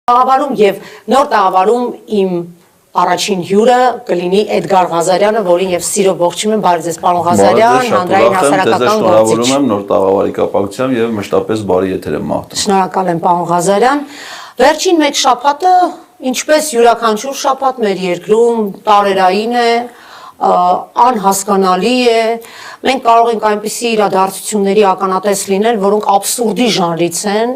Տաղավարում եւ նոր տաղավարում իմ առաջին հյուրը կլինի Էդգար Ղազարյանը, որին եւ սիրով ողջունում եմ, բարև ձեզ պարոն Ղազարյան, հանրային հասարակական գործիչ։ Շնորհավորում եմ նոր տաղավարի կապակցությամբ եւ մշտապես բարի եթեր եմ մաղթում։ Շնորհակալ եմ պարոն Ղազարյան։ Վերջին մեկ շաբաթը, ինչպես յուրաքանչյուր շաբաթ մեր երկրում տարերային է, անհասկանալի է։ Մենք կարող ենք այնպիսի իրադարձությունների ականատես լինել, որոնք աբսուրդի ժանրից են,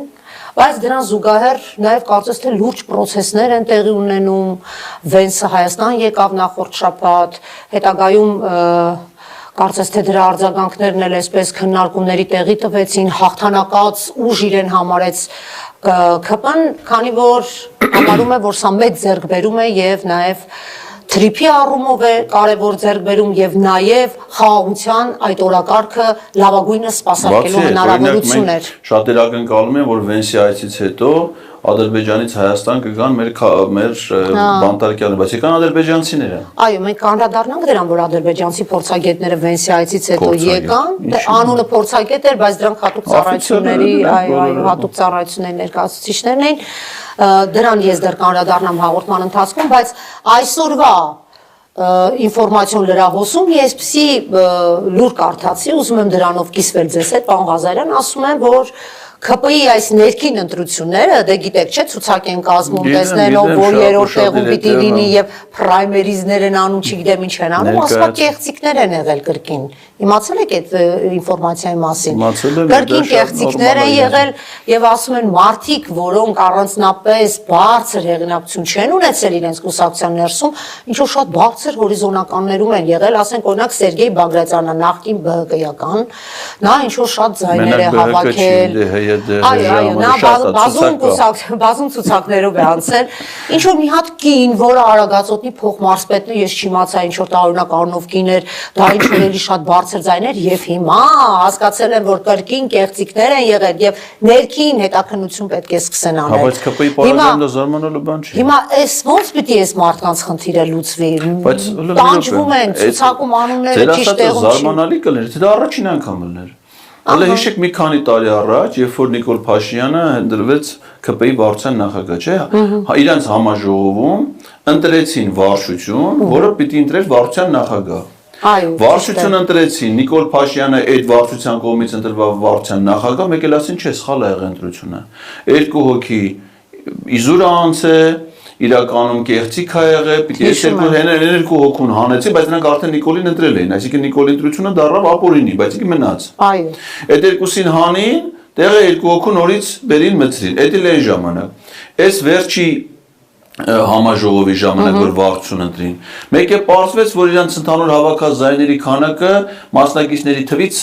բայց դրան զուգահեռ նաև կարծես թե լուրջ պրոցեսներ են տեղի ունենում։ Վենսը Հայաստան եկավ նախորդ շաբաթ, հետագայում կարծես թե դրա արձագանքներն էլ այսպես քննարկումների տեղի տվեցին, հաղթանակած ուժ իրեն համարեց ԿՊ-ն, քանի որ համարում է, որ սա մեծ ձեռքբերում է եւ նաև թրիփի առումով է կարևոր ձեռքբերում եւ նաեւ խաղաղության այդ օրակարգը լավագույնը սպասարկելու հնարավորություն էր։ Շատեր ակնկալում են, որ Վենսի այցից հետո Ադրբեջանից Հայաստան կգան մեր բանտարկյալները, բայց եկան ադրբեջանցիները։ Այո, մենք անդրադառնանք դրան, որ ադրբեջանցի փորձագետները Վենսի այցից հետո եկան, անունը փորձագետ էր, բայց դրանք հատուկ ծառայությունների, հատուկ ծառայությունների ներկայացուցիչներն էին։ Դրան ես դեռ կանդրադառնամ հաղորդման ընթացքում, բայց այսօրվա ինֆորմացիոն լրահոսում այսպիսի լուր կարդացի, ուզում եմ դրանով կիսվել ձեզ հետ, պարոն Ղազարյան, ասում են, որ ԿՊ-ի այս ներքին ընտրությունները, դե գիտեք չէ, ցուցակ են կազմում, տեսնելով, որ երրորդ տեղում պիտի լինի եւ պրայմերիզներ են անում, չգիտեմ ինչ են անում, ասવા կեղծիքներ են եղել կրկին։ Իմացել եք այդ ինֆորմացիայի մասին։ Կրկին կեղծիքներ են եղել եւ ասում են մարդիկ, որոնք առանձնապես բարձր հեղինակություն չեն ունեցել իրենց կուսակցության ներսում, ինչ որ շատ բարձր հորիզոնականներում են եղել, ասենք օրինակ Սերգեյ Բագրատյանը, նախկին ԲՀԿ-ական, նա ինչ որ շատ ձայներ է հավաքել։ Այո, նա բազում ցուցակներով է անցել։ Ինչ որ մի հատ կին, որը Արագածոտնի փոխմարզպետն է, ես չիմացա ինչ որ տարօրինակ առնով կին էր, դա ինչ որ էլի շատ բարձր ձայներ եւ հիմա հասկացել եմ, որ կրկին կեղծիքներ են եղել եւ ներքին հետաքննություն պետք է սկսեն անել։ Բայց ԿՊ-ի պարագայում զարմանալու բան չի։ Հիմա էս ոնց պիտի էս մարդկանց խնդիրը լուծվի։ Տանջվում են, ցուցակում անունները ճիշտ տեղում չի։ Զարմանալի կլիներ, թե դա առաջին անգամ էր։ Հələ հիշեք մի քանի տարի առաջ, երբ որ Նիկոլ Փաշինյանը դրվեց ԿՊ-ի վարչության նախագահ, չէ՞, իրենց համաժողովում ընտրեցին վարչություն, որը պիտի ընտրեր վարչության նախագահ։ Վարչություն ընտրեցին, Նիկոլ Փաշինյանը այդ վարչության կողմից ընտրված վարչության նախագահ, մեկ էլ ասին, չէ, սխալ է եղել ընտրությունը։ Երկու հոգի իզուր անց է, իրականում կեղծիք է եղել, պիտի այս երկու հոգուն հանեցին, բայց նրանք արդեն Նիկոլին ընտրել էին, այսինքն Նիկոլի ընտրությունը դառավ ապօրինի, բայց ինքը մնաց։ Այո։ Այդ երկուսին հանին, տեղը երկու հոգուն օրից բերին մցրին։ Էդ էլ այն ժամանակ։ Այս վերջի համաժողովի ժամանակ որ վարչություն ընտրին։ Մեկ է պարզվեց, որ իրանց ընդհանուր հավաքած ձայների քանակը մասնակիցների թվից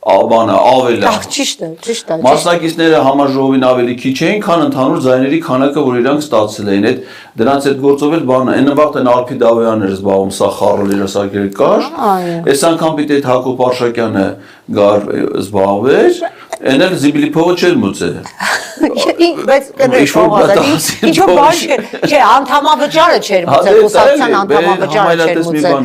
բանը ավելի է։ Ճիշտ է, ճիշտ է։ Մասնակիցները համաժողովին ավելի քիչ էին, քան ընդհանուր ձայների քանակը, որ իրանք ստացել էին։ Այդ դրանց այդ գործով էլ բանը, այն վաղտ են Արփի Դավոյանն էր զբաղվում, սա խառը երասակեր կար։ Այս անգամ պիտի այդ Հակոբ Արշակյանը գար զբաղվեր, այն էլ զիբիլի փողը չէր մուծել։ Բայց ինչ որ բան չէ, անդամավճարը չէր մուծել, կուսակցության անդամավճարը չէր մուծել։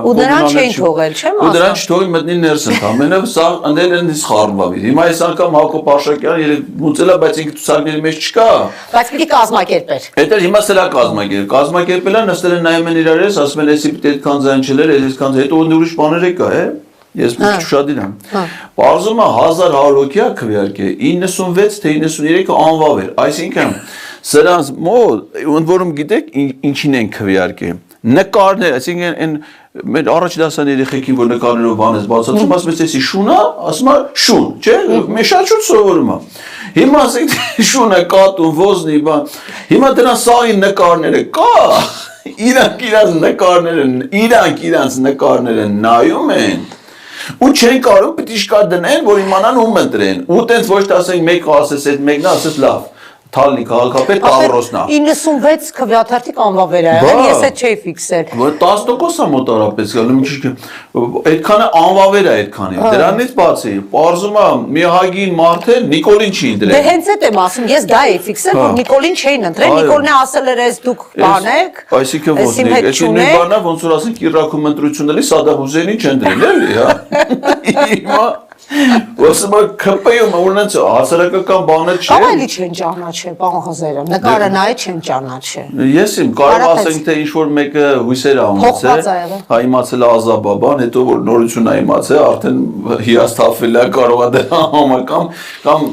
Ու նրան չէին թողել, չէ՞, ու նրան չթողին մտնի ներս ընդամենը, սա ընդել են սխալվավ։ Հիմա այս անգամ Հակոբ Արշակյանը մուծել է, բայց ինքը ցուցակների մեջ չկա։ Բայց պիտի կազմակերպեր։ Այդ էլ հիմա սրա կազմակերպել են, նստել են նայում են իրար ես, ասում են, էսի պիտի այդքան ձայն չլեր, այսքան հետո ուրիշ բաներ կա, Ես ուշադիր եմ։ Պարզում է 1100 հոգի քվեարկե, 96 թե 93-ը անվավ էր, այսինքն սրանց մոտ ընդ որում գիտեք ինչին են քվեարկե։ Նկարներ, այսինքն այն մեր առաջ դասան երեխեքին որ նկարներով բանես բացատրում, ասում ես էսի շունա, ասում է շուն, չէ՞, մենք շատ շուտ սովորում եմ։ Հիմա ասենք շունը կատուն, ոզնի բան։ Հիմա դրանց սաղի նկարները կա։ Իրանք իրանց նկարները նայում են։ Ու չեն կարող պիտի շկա դնեն, որ իմանան ում ընտրեն։ Ու տենց ոչ թե ասենք մեկը ասես այդ մեկն ասես լավ։ Թալնի քաղաքապետ Տավրոսնա։ 96 քվեաթերթիկ անվավեր է եղել, ես էլ չէի ֆիքսել։ 10% է մոտարապես գալու, մի քիչ այդքանը անվավեր է այդքանի։ Դրանից բացի, պարզում է մի հագին մարդ է Նիկոլին չի ընտրել։ Դե հենց այդ եմ ասում, ես դա էի ֆիքսել, որ Նիկոլին չէին ընտրել, Նիկոլն է ասել էր ես դուք բանեք։ Այսինքն ոզնի, այս նույն բանա ոնց որ ասենք Իրաքում ընտրությունների Սադամ Հուսեյնին չընտրել էլի, հա։ Հիմա Ոսմա ԿՊ-ում ունենց հասարակական բանը չէ։ Ավելի չեն ճանաչել, պարոն Ղազարյան, նկարը նայել չեն ճանաչել։ Ես իմ կարող ասենք թե ինչ-որ մեկը հույսեր ա ունեցել, հա իմացել է Ազաբաբան, հետո որ նորություն ա իմացել, արդեն հիասթափվել է, կարող է դրա համար կամ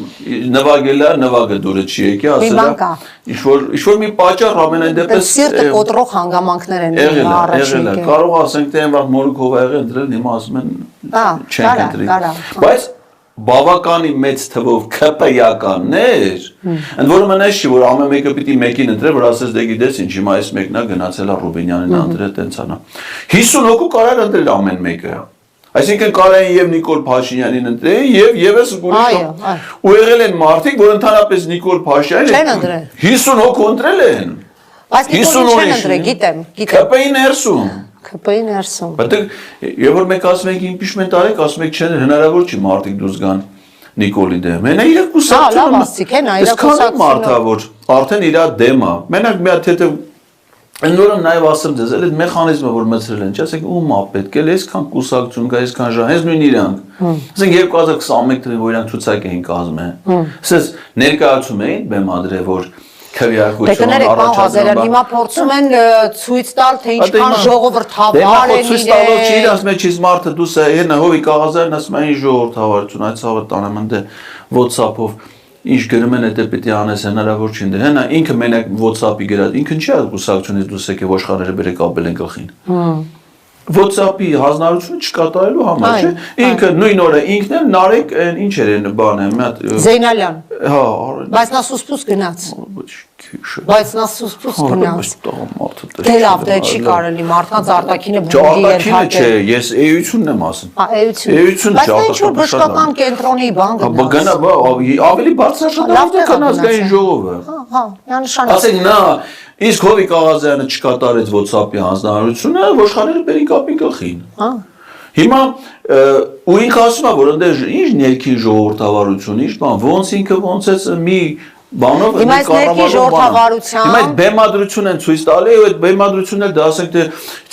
նվագել է, նվագը դուրը չի եկել, ասել է ինչ-որ մի պատճառ ամենայն դեպս սիրտը կոտրող հանգամանքներ են եղել է, կարող ասենք թե այն վաղ մորուքով ա եղել ընտրել, հիմա ասում են չենք ընտրի։ Բայց բավականի մեծ թվով ԿՊ-ականներ, ընդ որում այնպես չի, որ ամեն մեկը պիտի մեկին ընտրել, որ ասես դե գիտես ինչ, հիմա այս մեկն է գնացել է Ռուբինյանին ընտրել, տենց անա։ 50 հոգու կարող ընտրել ամեն մեկը։ Այսինքն կարող են եւ Նիկոլ Փաշինյանին ընտրել եւ եւս ուրիշ ու եղել են մարդիկ, որ ընդհանրապես Նիկոլ Փաշինյանին 50 հոգու ընտրել են։ Բայց Նիկոլին չեն ընտրել, գիտեմ։ ԿՊ-ի ներսում։ ԿՊ-ի ներսում։ Բայց եւ որ մեկ ասում եք impeachment արեք, ասում եք չէ, հնարավոր չի մարդիկ դուրս գան Նիկոլի դեմ։ Մենա իր կուսակցությունը։ Լավ ասիկ են, իր կուսակցությունը մարդա որ արդեն իր դեմ է։ Մենակ մի հատ թեթև Ընդորում նաև ասեմ ձեզ, այդ մեխանիզմը, որ մտցրել են, չասեք ում է պետք է, այսքան կուսակցություն կա, այսքան ժամ, հենց նույն իրանք։ Ասենք 2021 թվականին որ իրանք ցուցակ էին կազմել։ Ասես ներկայացում էին բեմադրել, որ քվեարկություն առաջադրում։ Հիմա փորձում են ցույց տալ, թե ինչքան ժողովրդավար են իրենք։ Ցույց տալով չի իրաց մեջից մարդը դուս է, հենա հովի կաղազարն ասում են ժողովրդավարություն, այդ ցավը տանեմ ընդ WhatsApp-ով ինչ գրում են դա պետք է անես հնարավոր չի ընդ հենա ինքը մենակ WhatsApp-ի գրած ինքը չի կուսակցությունից դուս եկե ոշխարները բերեք ապել են գլխին WhatsApp-ի հանձնարարությունը չկատարելու համար չէ ինքը նույն օրը ինքն էլ Նարեկ ինչ էր այն բանը մի հատ Զեյնալյան հա բայց նա սուսպուս գնաց բայց նա սուսպուս գնաց դե լավ դե չի կարելի մարդկանց արտաքինը բուժի արտաքինը չէ ես էությունն եմ ասում էությունը չէ բայց ինչ-որ բժշկական կենտրոնի բան գնա ավելի բարձրաշատավիճ է քան ազգային ժողովը հա միանշանակ ասենք նա իսկ Հովիկ Աղազյանը չկատարեց WhatsApp-ի հանձնարարությունը ոշխարները բերին կապին գլխին հա հիմա ու ինքը ասում է որ այնտեղ ինչ ներքին ժողովրդավարություն ինչ բան ոնց ինքը ոնց է մի բանով հիմա այս ներքին ժողովրդավարության հիմա այդ բեմադրություն են ցույց տալի ու այդ բեմադրությունն էլ դա ասենք թե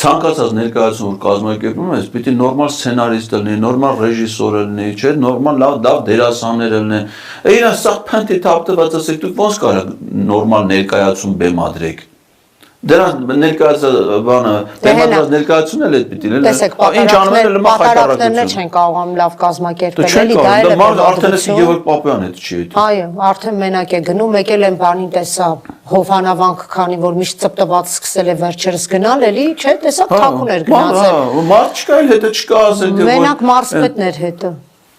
ցանկացած ներկայացում որ կազմակերպում ես պիտի նորմալ սցենարիստ լինի նորմալ ռեժիսոր լինի չէ նորմալ լավ դերասաններ լինեն իրանց սա փանտի թափտված ասեք դուք ոնց կարող նորմալ ներկայացում բեմադրեք դրանց ներկայացած բանը բեմադրած ներկայացումն էլ այդ պիտի լինի ինչ անում են լմա խայտարակություններ չեն կարողանում լավ կազմակերպել էլի դա էլ է արդեն էս Գևորգ Պապյանը հետ չի այդ այո արդեն մենակ է գնում եկել են բանին տեսա հովանավանք քանի որ միշտ ծպտված սկսել է վերջերս գնալ էլի չէ տեսա թաքուներ գնացել մարդ չկա էլ հետը չկա ասենք մենակ մարզպետներ հետը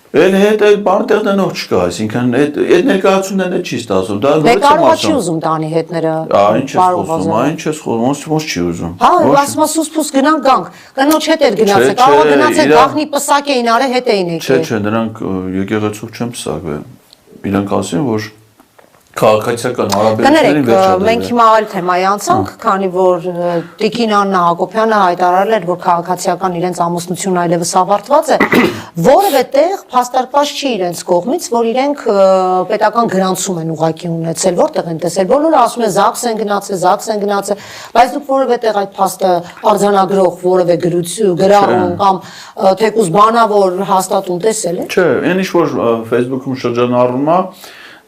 Էլ հետ այդ բանտեղ դնող չկա, այսինքն այդ ներկայացումն էլ չի ստացվում, դա նորից եմ ասում։ Չի ուզում տանի հետները։ Ինչ ես խոսում, ինչ ես խոսում, ոնց չի ուզում։ Հա, ասում եմ սուս-փուս գնանք գանք։ Կնոջ հետ էր գնացել, կարող է գնացել գախնի պսակ էին արել, հետ էին եկել։ Չէ, նրանք եկեղեցով չեն պսակվել։ Իրանք ասեն, որ քաղաքացիական հարաբերություններին վերջադրել։ Մենք հիմա այլ թեմայի անցանք, քանի որ Տիկին Աննա Հակոբյանը հայտարարել էր, որ քաղաքացիական իրենց ամուսնությունն այլևս ավարտված է, որևէ տեղ փաստարկված չի իրենց կողմից, որ իրենք պետական գրանցում են ուղղակի ունեցել, որտեղ են տեսել, բոլորը ասում են ԶԱԳՍ են գնացել, բայց դուք որևէ տեղ այդ փաստը արձանագրող որևէ գրառում կամ թեկուզ բանավոր հաստատում տեսել եք։ Չէ, այն ինչ որ Facebook-ում շրջանառվում է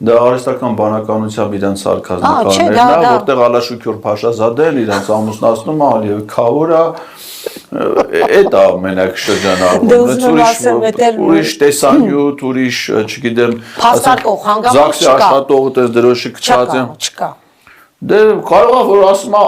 Դա արհեստական բանականությամբ իրենց սարքած նկարներն է, որտեղ Ալաշուքյոր Փաշազադեն իրենց ամուսնացնում է Ալիև Քավորա, այդ է մենակ շրջանառվում, ուրիշ տեսանյութ, ուրիշ, չգիտեմ, փաստարկող հանգամանք ԶԱԳՍ-ի աշխատողը տես դրոշի քչած են։ Չկա։ Դե կարող է որ ասում է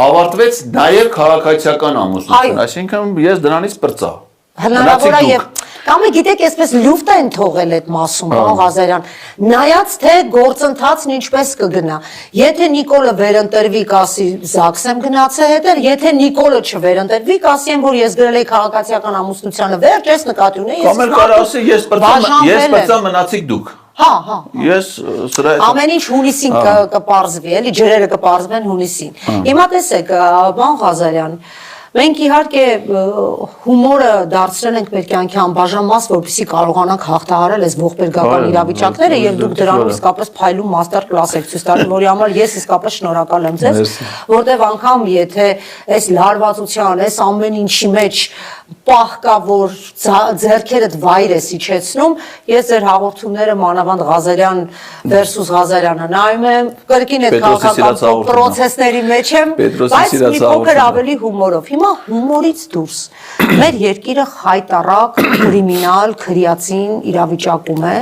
ավարտվեց նաև քաղաքացիական ամուսնություն, այսինքն ես դրանից պրծա։ Հնարավոր է եւ կամ գիտեք, այսպես լուֆտ են թողել այդ մասում, պարոն Ղազարյան, նայած թե գործընթացն ինչպես կգնա։ Եթե Նիկոլը վերընտրվի, կասի ԶԱԳՍ եմ գնացել հետել, եթե Նիկոլը չվերընտրվի, կասի որ ես գրել եի քաղաքացիական ամուսնությանը վերջ, ես նկատի ունեի, ես կարող ասի ես պրծա մնացիք դուք։ Հա։ Ես սրա ամեն ինչ հունիսին կպարզվի, էլի ջրերը կպարզվեն հունիսին։ Հիմա տեսեք, պարոն Ղազարյան Մենք իհարկե հումորը դարձրել ենք մեր կյանքի անբաժան մաս, որպեսզի կարողանանք հաղթահարել այս ողբերգական իրավիճակները եւ դուք դրանով իսկապես փայլուն մաստեր կլաս եք ցույց տալու, որի համար ես իսկապես շնորհակալ եմ ձեզ, որտեվ անգամ եթե այս լարվածության, այս ամեն ինչի մեջ պահ կա, որ ձեռքերդ վայր ես իջեցնում, ես ձեր հաղորդումները մանավանդ Ղազարյան versus Ղազարյանը նայում եմ, կրկին այդ քաղաքական պրոցեսների մեջ եմ, բայց մի փոքր ավելի հումորով։ Հիմա հումորից դուրս մեր երկիրը խայտառակ, կրիմինալ, քրիացին իրավիճակում է,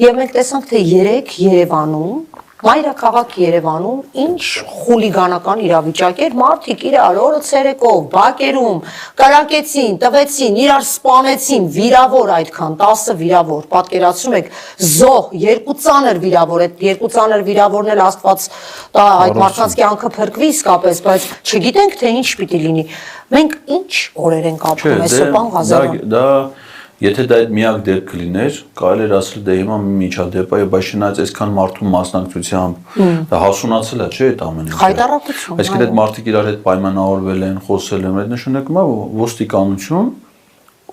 եւ մենք տեսանք, թե երեք Երևանում մայրաքաղաք Երևանում ինչ խուլիգանական իրավիճակ էր, մարդիկ իրար օրը ցերեկով բակերում կարակեցին, տվեցին, իրար սպանեցին, վիրավոր այդքան 10 վիրավոր, պատկերացնում եք, զոհ, 2 ծանր վիրավոր, այդ 2 ծանր վիրավորն էլ Աստված տա այդ մարդկանց կյանքը փրկվի իսկապես, բայց չգիտենք թե ինչ պիտի լինի։ Մենք ինչ օրեր ենք ապրում այսօր, պարոն Ղազարյան։ Եթե դա այդ միակ դեպքը լիներ, կարելի էր ասել դե հիմա միջադեպ է, բայց չնայած այսքան մարդու մասնակցությամբ դա հասունացել է, չէ՞ այդ ամենը։ Խայտառակություն։ Այսինքն այդ մարդիկ իրար հետ պայմանավորվել են, խոսել են, այդ նշանակում է ոստիկանություն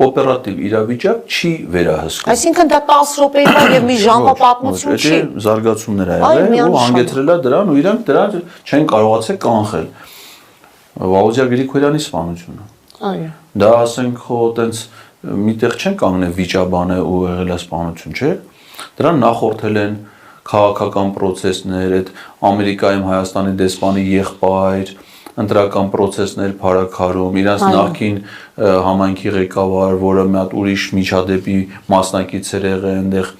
օպերատիվ իրավիճակ չի վերահսկում։ Այսինքն դա 10 րոպեվա եւ մի ժամվա պատմություն չի։ Դա զարգացումներ ա եղել ու հանգեցրել է դրան ու իրանք դրան չեն կարողացել կանխել։ Վաղուզյա Գրիգորյանի սպանությունը։ Այո։ Դա ասենք խո տենց միտեղ չեն կանգնել վիճաբանը ու եղել է սպանություն, չէ՞։ Դրան նախորդել են քաղաքական process-ներ, այդ Ամերիկայում Հայաստանի դեսպանի եղբայր, ընտրական process-ներ փարակարում, իրանց նախկին համայնքի ղեկավար, որը մի հատ ուրիշ միջադեպի մասնակիցեր եղել այնտեղ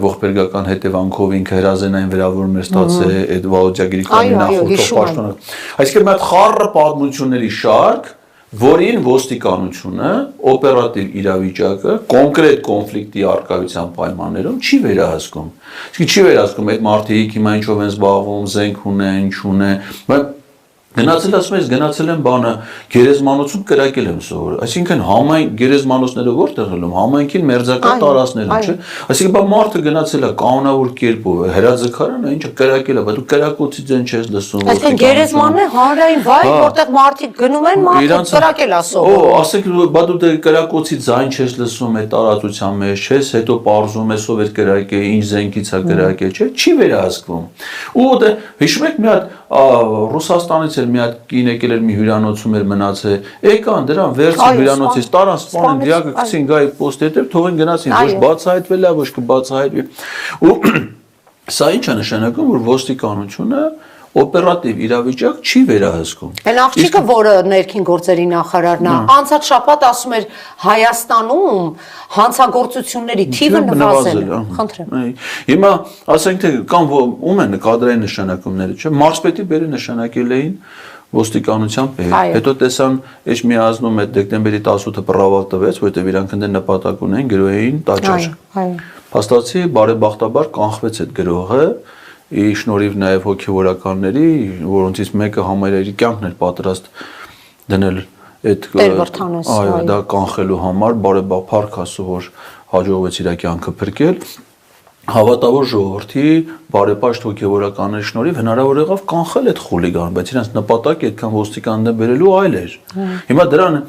ողբերգական հետևանքով ինքը հրազենային վերավորում էր ստացել այդ Վաղոջա Գրիգորյանի նախորդող պաշտոնը։ Այսինքն մի հատ խառը պատմությունների շարք, որին ոստիկանությունը օպերատիվ իրավիճակը կոնկրետ կոնֆլիկտի արկայության պայմաններում չի վերահսկում։ Իսկ չի վերահսկում այդ մարդիկ հիմա ինչով են զբաղվում, զենք ունեն, չունեն, բայց գնացել ասում ես գնացել եմ բանը գերեզմանոցում կրակել եմ սովորել, այսինքն համայն գերեզմանոցները որտեղ ելում համայնքին մերձակա տարածներում, չէ՞։ Այսինքն բա մարդը գնացել է կանոնավոր կերպով, հրաձգարանը ինչը կրակել է, բայց դու կրակոցի ձեն չես լսում։ Այսինքն գերեզմանն է հանրային վայր, որտեղ մարդիկ գնում են, մարդը կրակել է սովորել։ Օ, ասեք բա դու դե կրակոցի ձայն չես լսում այդ տարածության մեջ, չես, հետո պարզում ես ով է կրակել, ինչ զենքից է կրակել, չէ՞, չի վերահսկվում։ Ու դե հիշում եք մի հատ Ռուսաստանից մի հատ կին եկել էր մի հյուրանոցում էր մնացել, եկան դրան վերցին հյուրանոցից, տարան սպանեն դիակը գցին գայի պոստի հետև, թողին գնացին, ոչ բացահայտվել է, ոչ կբացահայտվի։ Ու սա ինչ է նշանակում, որ ոստիկանությունը օպերատիվ իրավիճակ չի վերահսկում։ Այն աղջիկը, որը ներքին գործերի նախարարն է, անցած շաբաթ ասում էր Հայաստանում հանցագործությունների թիվը նվազել է։ Խնդրեմ։ Հիմա ասենք թե կամ ում են կադրային նշանակումները, չէ՞, մարզպետի բերի նշանակել էին ոստիկանության պետ։ Հետո տեսան էջ մի ազնում այդ դեկտեմբերի 18-ը պրավալ տվեց, որովհետև իրանք ընդ նպատակ ունեն գրոհային տաճար։ Փաստացի բարեբախտաբար կանխվեց այդ գրոհը շնորհիվ նաև հոգևորականների, որոնցից մեկը համարյա իր կյանքն էր պատրաստ դնել այդ այո, դա կանխելու համար, բարեբախտ Աստծո, որ հաջողվեց իր կյանքը փրկել, հավատավոր ժողովրդի բարեպաշտ հոգևորականների շնորհիվ հնարավոր եղավ կանխել այդ խուլիգան, բայց իրենց նպատակը այդքան ոստիկաններ բերելու այլ էր։ Հիմա դրան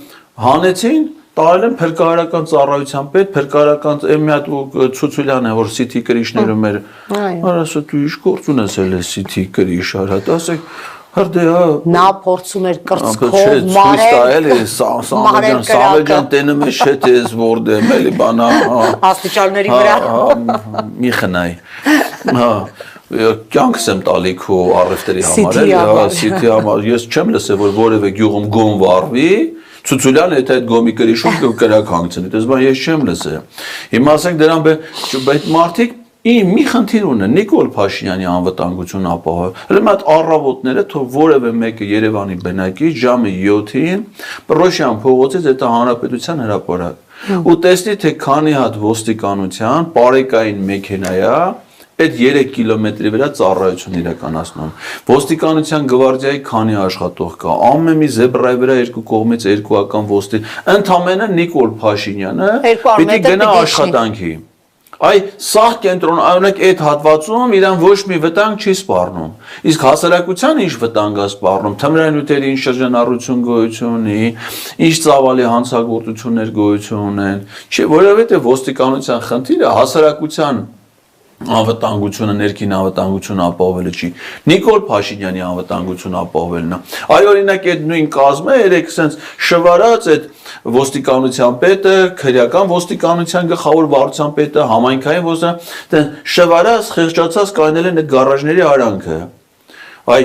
հանեցին տարել են փրկարարական ծառայության պետ, փրկարարական մի հատ Ցուցուլյան է, որ City կրիշներում էր։ Արասա դու ինչ գործ ունես էլ City կրիշ արա, ասեք հրդե հա։ Նա փորձում էր կրծքով մարել։ Սամվեջան, Սամվեջան տենում է շետ ես որդեմ, էլի բանա։ Աստիճանների վրա։ Մի խնայ։ Հա։ Կյանքս եմ տալի քո առևտրի համար, City համար։ Ես չեմ լսել, որ որևէ գյուղում գոմ վառվի։ Ցուցուլյանը այդ գոմի կրիշում կրակ հանգցնի, դες բան ես չեմ լսել։ Հիմա ասենք դրան այդ մարդիկ մի խնդիր ունեն, Նիկոլ Փաշինյանի անվտանգությունը ապահովել։ Հələ մի հատ առավոտները թող որևէ մեկը Երևանի բնակիչ ժամը 7-ին Պրոշյան փողոցից այդ հանրապետության հրապարակ ու տեսնի թե քանի հատ ոստիկանության բարեկային մեքենա է այդ 3 կիլոմետրի վրա ծառայություն իրականացնում։ Ոստիկանության գվարդիայի քանի աշխատող կա, ամեն մի զեբրայի վրա երկու կողմից երկուական ոստի, ընդամենը Նիկոլ Փաշինյանը պիտի գնա աշխատանքի։ Այ սաղ կենտրոն օրինակ այդ հատվածում իրան ոչ մի վտանգ չի սպառնում։ Իսկ հասարակության ինչ վտանգ է սպառնում, թմրանյութերի ինչ շրջանառություն գոյություն ունի, ինչ ծավալի հանցագործություններ գոյություն ունեն, չէ, որովհետև ոստիկանության խնդիրը հասարակության անվտանգությունը, ներքին անվտանգությունը ապահովելը չի։ Նիկոլ Փաշինյանի անվտանգությունը ապահովելն է։ Այ օրինակ այդ նույն կազմը երեք sense շվարած այդ ոստիկանության պետը, քրեական ոստիկանության գլխավոր վարչության պետը, համայնքային ոստիկանության շվարած, խեղճացած կանել են այդ գարաժների արանքը։ Այ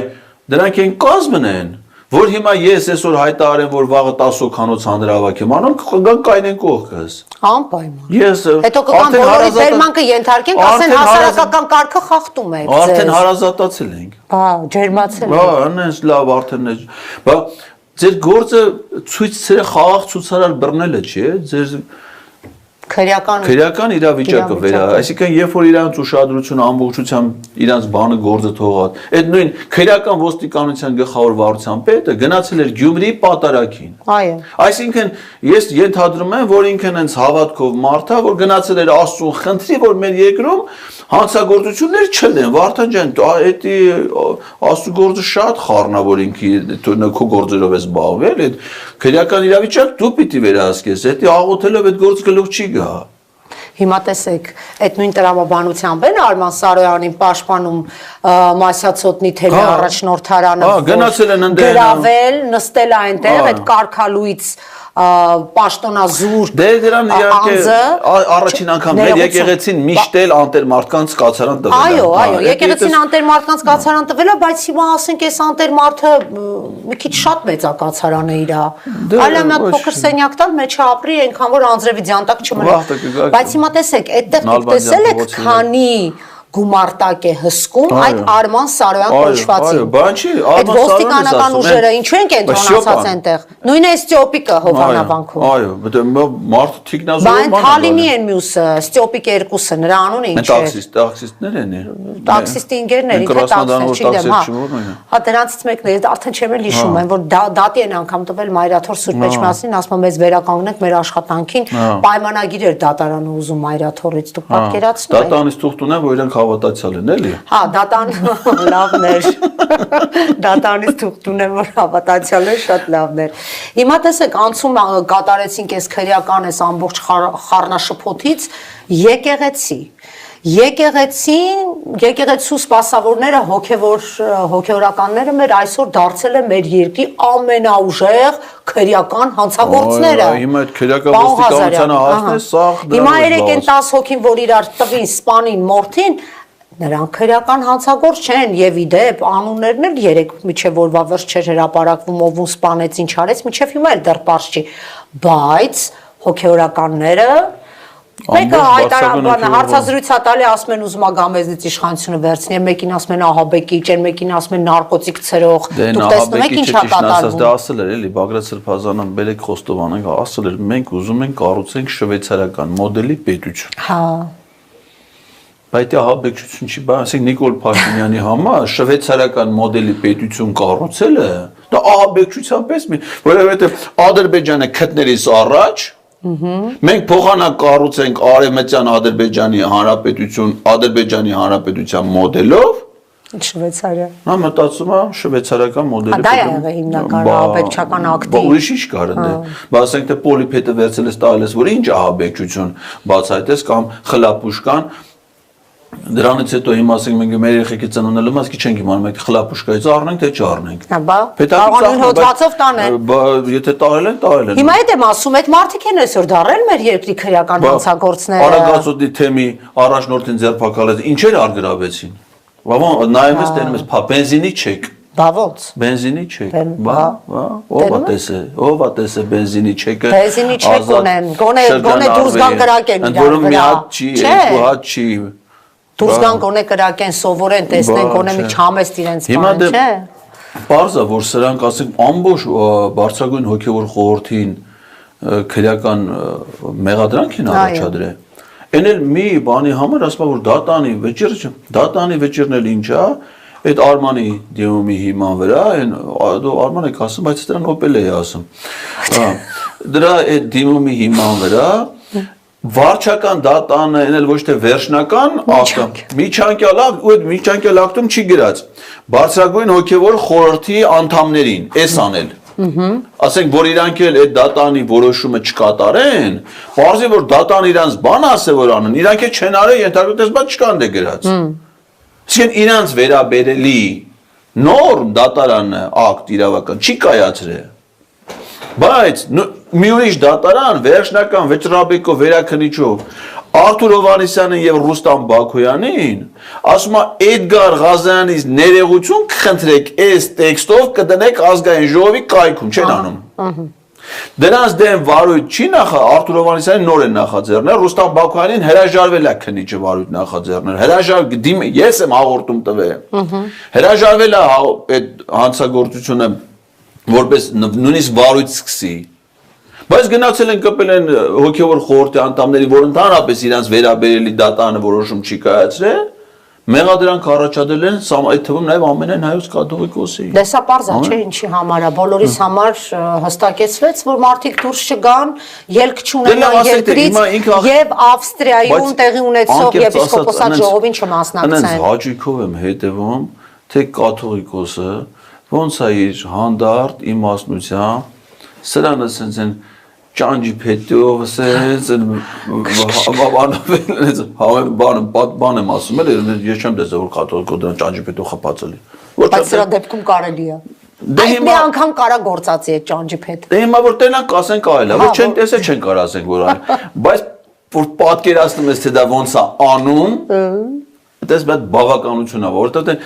դրանք են կազմն են, որ հիմա ես այսօր հայտարարեմ, որ վաղը 10 հոգանոց հանրահավաք եմ անում, կգան կայնեն կողքս։ Անպայման։ Ես հետո կգան բոլորի բերմանքը ենթարկենք, ասեն հասարակական կարգը խախտում եք ձեզ։ Արդեն հարազատացել ենք։ Բա, ջերմացել Բա, այնպես լավ արդեն է։ Բա ձեր գործը ցույցերը խաղաղ ցուցարար բռնելը չէ, ձեր քրեական իրավիճակը վերա, այսինքն երբ որ իրանց ուշադրությունը ամբողջությամբ իրանց բանը գործը թողած, այդ նույն քրեական ոստիկանության գլխավոր վարչության պետը գնացել էր Գյումրի պատարագին։ Այո։ Այսինքն ես ենթադրում եմ, որ ինքն հենց հավատքով մարդ է, որ գնացել էր Աստծուն խնդրի, որ մեր երկրում հանցագործություններ չլեն, Վարդան ջան, էդի Աստծո գործը շատ խառնա, որ ինքի քո գործերով ես զբաղվել, այդ քրեական իրավիճակ դու պիտի վերահսկես, էդի աղոթելով այդ գործ գլուխ չի գա։ Հիմա տեսեք, այդ նույն տրամաբանությամբ են Արման Սարոյանին պաշտպանում Մասյացոտնի թևի առաջնորդարանը, գնացել են ընդդեմ գրավել, նստել այնտեղ այդ կարգալույց պաշտոնազուր Դե դրան իհարկե առաջին անգամ մեր եկեղեցին միշտ էլ անտեր մարդկանց կացարան տվել է։ Այո, եկեղեցին անտեր մարդկանց կացարան տվել է, բայց հիմա ասենք այս անտեր մարդը մի քիչ շատ մեծ է կացարանը իրա։ Այլ մի հատ փոքր սենյակ տալ մեջը ապրի, այնքան որ անձրևի ձանտակ չմնա։ Բայց հիմա տեսեք, այդտեղ դուք տեսել եք քանի գումարտակ է հսկում այդ Արման Սարոյան կոչվածին։ Այո, բան չի, այդ ոստիկանական ուժերը ինչու են կենտրոնացած այնտեղ։ Նույնը Ստյոպիկը Հովանավանքում։ Այո, մարդը թիկնազորում Բան Թալինի են մյուսը, Ստյոպիկ երկուսը, նրա անունը ինչ է։ Տաքսիստներ են։ Տաքսիստի ընկերներ, ինքը տաքսիստներ չգիտեմ, հա դրանցից մեկն է, արդեն չեմ էլ հիշում եմ, որ դատի են անգամ տվել Մայրաթոր Սուրբ Էջմիածնին, ասում եմ մեզ վերականգնեք մեր աշխատանքին, պայմանագիր էր դատարանը ուզում Մայրաթորից, դուք պատկերացնում եք։ Դատարանից թուղթ ունեն, որ իրանք հավատացյալ են, էլի։ Հա, լավն էր։ Դատարանից թուղթ ունեմ, որ հավատացյալ էր, շատ լավն էր։ Հիմա տեսեք, անցում կատարեցինք այս քրեական այս ամբողջ խառնաշփոթից եկեղեցի։ Եկեղեցու սպասավորները, հոգևորականները մեր այսօր դարձել են մեր երկրի ամենաուժեղ քրեական հանցագործները։ Հիմա այդ քրեական ոստիկանությանը հասնես, սաղ դրանով։ Հիմա երեք են 10 հոգին, որ իրար տվին, սպանին, մորթին, նրանք քրեական հանցագործ չեն եւ իդեպ անուններն էլ երեք միջև որվա վերջ չէր հրապարակվում, ով ուն սպանեց, ինչ արեց, միջև հիմա էլ դեռ պարզ չի, բայց հոգևորականները մեկը հայտարարաբանը հարցազրույց տալի ասում են ուզում ա գամեզնից իշխանությունը վերցնի, մեկին ասում են ահաբեկիչ են, մեկին ասում են նարկոտիկ ցրող, դուք տեսնում եք ինչ ա կատարվում։ Դա ասել էր էլի Բագրատ Սրբազանը, Բերեկ Խոստովանը ասել էր մենք ուզում ենք կառուցենք շվեյցարական մոդելի պետություն։ Հա։ Բայց ահաբեկչություն չի, բայց ասենք Նիկոլ Փաշինյանի համար շվեյցարական մոդելի պետություն կառուցելը դա ահաբեկչության պես մի, որովհետև Ադրբեջանը քթներից առաջ մենք փոխանակ կառուցենք Արևմտյան Ադրբեջանի Հանրապետության մոդելով Շվեյցարիա։ Նա մտածում է շվեյցարական մոդելի Դա է եղել հիմնական ահաբեկչական ակտի։ Ուրիշ ինչ կարեն դե։ Բայց ասենք թե պոլիփետը վերցել ես տալիս, որ ինչ ահաբեկչություն բացահայտես կամ խլապուշկան Դրանից հետո հիմա ասենք մենք մեր երեխեքի ծնունդը մաս քիչ ենք իմանում, մենք խլապուշկայից առնենք թե չառնենք։ Բա, կանոնին հոդվածով տանեն։ Բա եթե տարել են։ Հիմա այդ եմ ասում, այդ մարդիկ են այսօր դարել մեր երկրի քրեական հանցագործները։ Արագածոդի թեմի առաջնորդին ձերբակալեց, ինչեր արգրավեցին։ Բավոն նայում ես տենում ես, բենզինի չեք։ Բա ոնց։ Բենզինի չեք։ Բա, ով է տեսե բենզինի չեկը։ Բենզինի չեք ունեն, գոնե դուրս գան կրակեն իրար վրա։ Որում մի հատ չի, երկու հատ չի։ Դուրս գան գոնե կրակեն, սովորեն, տեսնեն, գոնե մի չամեստ իրենց բան, չէ։ Պարզ է, որ սրանք ասենք ամբողջ բարձրագույն հոգևոր խորհրդին քրեական մեղադրանք են առաջադրել։ Էն էլ մի բանի համար ասում որ դատանի վճիռն էլ ինչ է, այդ Արմանի դիմումի հիման վրա, Արման եք ասում, բայց դրան օպել է ասում։ Դրա այդ դիմումի հիման վրա վարչական դատանը, այն էլ ոչ թե վերջնական ակտը, միջանկյալ ակտ, ու այդ միջանկյալ ակտում չի գրած բարձրագույն հոգևոր խորհրդի անդամներին էս անել։ Ասենք որ իրանք էլ այդ դատանի որոշումը չկատարեն, բարձի որ դատան իրանց բան ասե որ անեն, իրանք էլ չեն արել, ենթարկվեց բան չկան դե գրած։ Իսկ իրանց վերաբերելի նորմ դատարանը ակտ իրավական չի կայացրել։ Բայց մի ուրիշ դատարան վերջնական Վեճռաբեկով վերաքննիչով Արթուր Հովհաննիսյանին եւ Ռուստամ Բաքոյանին ասում է Էդգար Ղազյանից ներողություն կխնդրեք այս տեքստով կդնեք ազգային ժողովի կայքում չեն անում։ Դրանց դեմ վարույթ չի Արթուր Հովհաննիսյանին նոր են նախաձեռնել, Ռուստամ Բաքոյանին հրաժարվել է քննիչը վարույթ նախաձեռնել։ Ես եմ հաղորդում տվել։ Հրաժարվել է այդ հանցագործությունը որպես նույնիսկ վարույթ սկսի։ Բայց գնացել են կպել են հոգևոր խորհրդի անդամների, որ ընդհանրապես իրանց վերաբերելի դատանը որոշում չի կայացրել, մեղադրանք առաջադրել են, այդ թվում նաև ամենայն հայոց կաթողիկոսի։ Դե սա պարզ է, չէ՞ ինչի համար է, բոլորիս համար հստակեցվեց, որ մարդիկ դուրս չգան, ելք չունենան երկրից եւ Ավստրիայում տեղի ունեցող եպիսկոպոսատ ժողովին չմասնակցեն։ Անենց հաճույքով եմ հետևում, թե կաթողիկոսը ոնց է իր հանդարտ իմաստնությամբ սրանը սենց են ճանջի փետով սենց բան եմ ասում ես չեմ տեսել որ կաթողիկոս դրան ճանջի փետով խփածել բայց սրա դեպքում կարելի է այդ մի անգամ կարա գործածի այդ ճանջի փետ դե հիմա որ տենանք ասենք այլ է որ չեն տեսել չեն կարող ասենք որ այլ բայց որ պատկերացնում ես թե դա ոնց է անում դες բադ բավականություն է որովհետեւ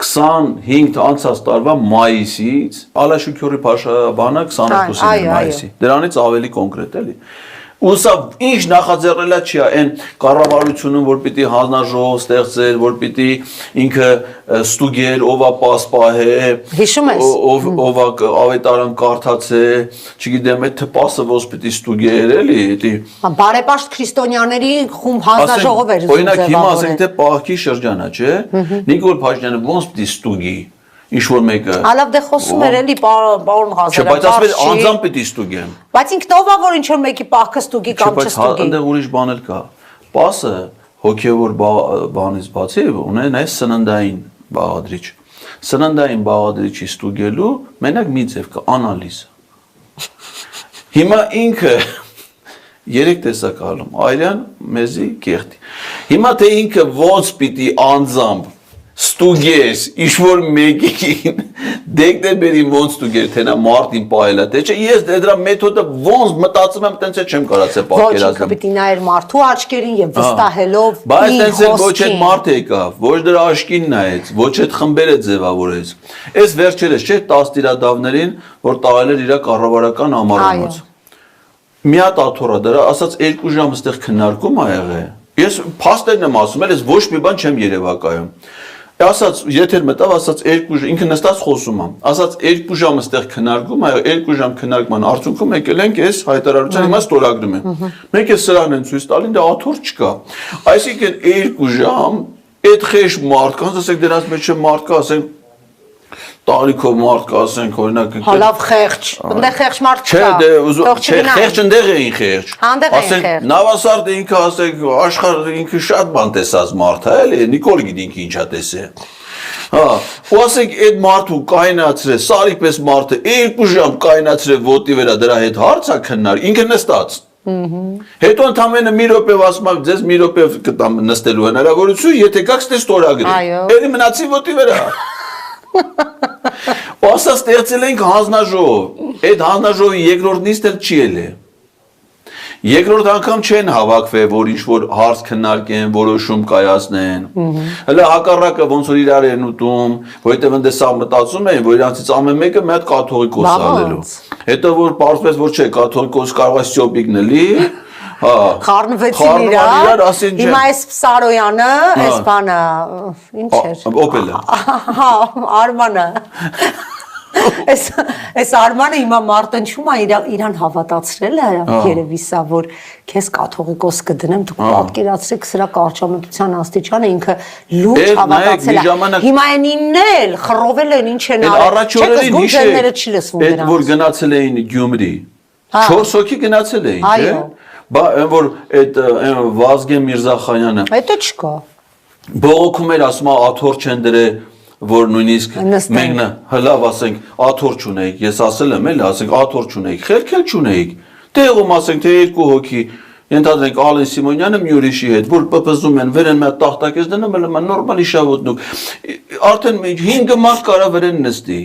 25 անցած տարվա մայիսից Ալաշուքյորի Փաշաբանը 22-ին մայիսի դրանից ավելի կոնկրետ էլի ու սա ինչ նախաձեռնելա չի այն կառավարությունում որ պիտի հանձնաժողով ստեղծեր որ պիտի ինքը ստուգեր ով է պասպահե ով է ավետարան կարդացե չգիտեմ այդ թպասը ոնց պիտի ստուգեր էլի էդի բարեպաշտ քրիստոնյաների խումբ հանձնաժողով էր օրինակ հիմա ասենք թե պահքի շրջանը չէ Նիկոլ Փաշինյանը ոնց պիտի ստուգի ինչ որ մեկը Ալավ դե խոսում էր էլի պարոն Ղազարյան բայց ասել անձամբ պիտի ստուգեմ բայց ինքն ով է որ ինչ որ մեկի պահքը ստուգի կամ չստուգի այնտեղ ուրիշ բան էլ կա պասը հոգևոր բանից բացի ունեն այս սննդային բաղադրիչ սննդային բաղադրիչի ստուգելու մենակ մի ձև կա անալիզ հիմա ինքը երեք տեսակ ալում այրան մեզի կեղտի հիմա թե ինքը ոնց պիտի անձամբ ստուգես ինչ-որ մեկին դեկտեմբերի ոնց ստուգեր թե նա մարտին պահելա թե չէ ես դրա մեթոդը ոնց մտածում եմ տենց չեմ կարացել պատկերացնել ոչ ինքը պիտի նայեր մարդու աչքերին եւ վստահելով բայց տենց էլ ոչ այդ մարդ եկավ ոչ դրա աչքին նայեց ոչ այդ խմբերը ձևավորեց այս վերջերս չէ 10 տիրադավներին որ տաղել էր իր կառավարական համառոց մի հատ աթորա դրա ասած 2 ժամ այստեղ քննարկում ա եղել ես փաստերն եմ ասում ես ոչ մի բան չեմ երևակայում ասած եթեր մտավ ասած 2 ժամ ինքը նստած խոսում է ասած 2 ժամ այստեղ քննարկում այ 2 ժամ քննարկման արդյունքում եկել ենք այս հայտարարության հիմա ստորագրում են մեկ է սրան են ցույց տալին դա աթոռ չկա այսինքն 2 ժամ այդ խեշ մարդկանց ասեք դրանց մեջ մարդ կա ասենք տարիքով մարդ կա ասենք օրինակ հալավ խեղճ այնտեղ խեղճ մարդ չկա չէ դե խեղճ ընդեղ էին խեղճ ասենք նավասարդը ինքը ասենք աշխարհ ինքը շատ բան տեսած մարդ է էլի Նիկոլ գիտի ինքը ինչա տեսել հա ու ասենք այդ մարդու կայնացրել սարի պես մարդը 2 ժամ կայնացրել ոտի վրա դրա հետ հարց է քննար ինքը նստած հետո ընդամենը մի րոպեով ասում եմ ձեզ մի րոպեով կտամ նստելու հնարավորություն եթե գաք ստե ստորագրի էլի մնացի ոտի վրա ու ասա ստեղծել ենք հանձնաժողով այդ հանձնաժողովի երկրորդ նիստը չի ելել երկրորդ անգամ չեն հավաքվել որ ինչ որ հարց քննարկեն որոշում կայացնեն հələ հակառակը ոնց որ իրար են ուտում որովհետև ընդ սա մտածում են որ իրանցից ամեն մեկը մի հատ կաթողիկոս ալելու հետո որ պարզվեց որ չէ կաթողիկոս կարող է սյոպիկն էլի հա խառնվեցին իրար հիմա այս Սարոյանը այս բանը ինչ էր Օպելը հա Արմանը այս Արմանը հիմա մարտնչում է իրան հավատացրել է երևի սա որ քեզ կաթողիկոս կդնեմ դուք պատկերացրեք սրա կարճամտության աստիճանը ինքը լուրջ հավատացել է հիմա այնինն էլ խռովել են ինչ են արել չէ զգուշները չի լսվում դրանց այդ որ գնացել էին Գյումրի 4 հոգի գնացել էին չէ բա որ այդ Վազգեն Միրզախանյանը Հետո չկա։ բողոքում էր ասում աթոռ չեն դրել որ նույնիսկ մենք հլավ ասենք աթոռ չունեիք ես ասել եմ էլ ասենք աթոռ չունեիք խելքել չունեիք տեղում ասենք թե երկու հոգի Ենթադրենք Ալեն Սիմոնյանը մի ուրիշի հետ, որ պպզում են, վեր են մի հատ տախտակես դնում, էլ նորմալ իշավոտնուկ։ Արդեն 5 մարդ կարա վրեն նստի։